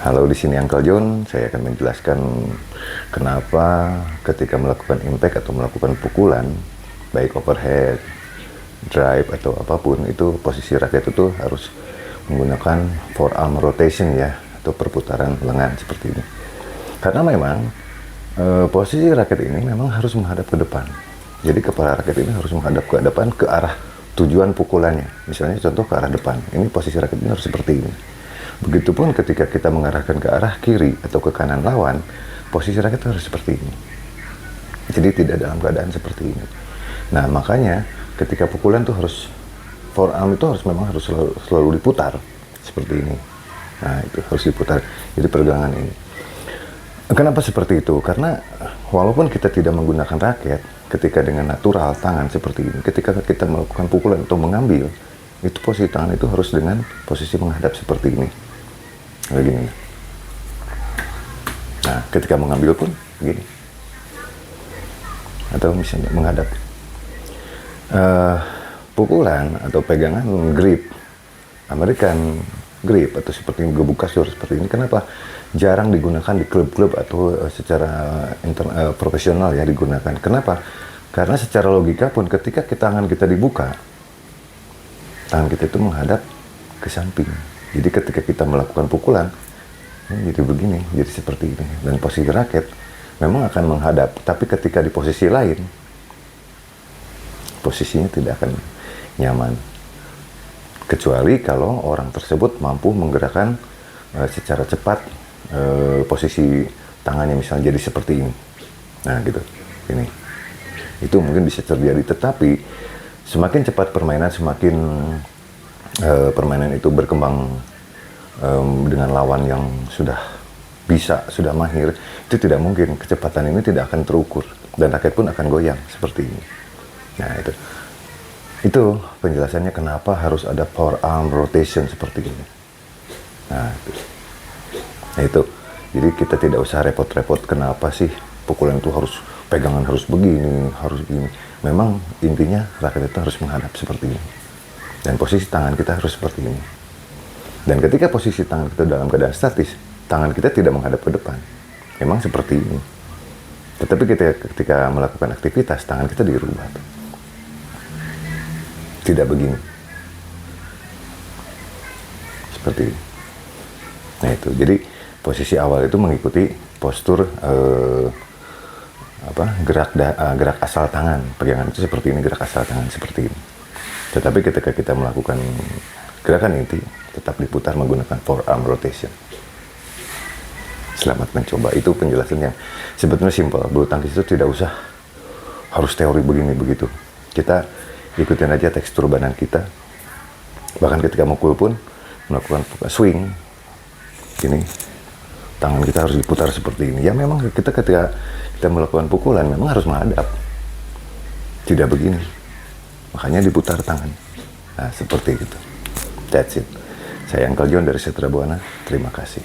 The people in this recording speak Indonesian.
Halo, di sini Uncle John. Saya akan menjelaskan kenapa ketika melakukan impact atau melakukan pukulan, baik overhead, drive atau apapun, itu posisi raket itu harus menggunakan forearm rotation ya, atau perputaran lengan seperti ini. Karena memang posisi raket ini memang harus menghadap ke depan. Jadi kepala raket ini harus menghadap ke depan ke arah tujuan pukulannya. Misalnya contoh ke arah depan. Ini posisi raket ini harus seperti ini. Begitupun ketika kita mengarahkan ke arah kiri atau ke kanan lawan, posisi raket harus seperti ini. Jadi tidak dalam keadaan seperti ini. Nah, makanya ketika pukulan tuh harus forearm itu memang harus selalu diputar seperti ini. Nah, itu harus diputar. Jadi peregangan ini. Kenapa seperti itu? Karena walaupun kita tidak menggunakan raket, ketika dengan natural tangan seperti ini, ketika kita melakukan pukulan atau mengambil, itu posisi tangan itu harus dengan posisi menghadap seperti ini. Begini. Nah, ketika mengambil pun begini. Atau misalnya menghadap. Pukulan atau pegangan grip, American grip atau seperti gebuk kasur seperti ini, kenapa jarang digunakan di klub-klub atau secara profesional ya digunakan? Kenapa? Karena secara logika pun ketika tangan kita dibuka, tangan kita itu menghadap ke samping. Jadi ketika kita melakukan pukulan, ini jadi begini, jadi seperti ini. Dan posisi raket memang akan menghadap, tapi ketika di posisi lain, posisinya tidak akan nyaman. Kecuali kalau orang tersebut mampu menggerakkan secara cepat posisi tangannya, misalnya jadi seperti ini. Nah gitu, ini. Itu mungkin bisa terjadi, tetapi semakin cepat permainan, semakin permainan itu berkembang dengan lawan yang sudah mahir, itu tidak mungkin, kecepatan ini tidak akan terukur dan raket pun akan goyang seperti ini. Nah itu penjelasannya kenapa harus ada forearm rotation seperti ini. Nah itu jadi kita tidak usah repot-repot kenapa sih pukulan itu harus pegangan harus begini, harus begini. Memang intinya raket itu harus menghadap seperti ini. Dan posisi tangan kita harus seperti ini. Dan ketika posisi tangan kita dalam keadaan statis, tangan kita tidak menghadap ke depan. Memang seperti ini. Tetapi ketika melakukan aktivitas, tangan kita dirubah. Tidak begini. Seperti ini. Nah itu. Jadi posisi awal itu mengikuti postur gerak asal tangan. Pegangan itu seperti ini, gerak asal tangan seperti ini. Tetapi ketika kita melakukan gerakan inti, tetap diputar menggunakan forearm rotation. Selamat mencoba. Itu penjelasan yang sebetulnya simpel. Bulu tangkis itu tidak usah harus teori begini begitu. Kita ikutin aja tekstur badan kita. Bahkan ketika mukul pun melakukan swing, ini tangan kita harus diputar seperti ini. Ya memang kita ketika kita melakukan pukulan memang harus menghadap. Tidak begini. Makanya diputar tangan. Nah, seperti itu. That's it. Saya Uncle John dari Setra Buana. Terima kasih.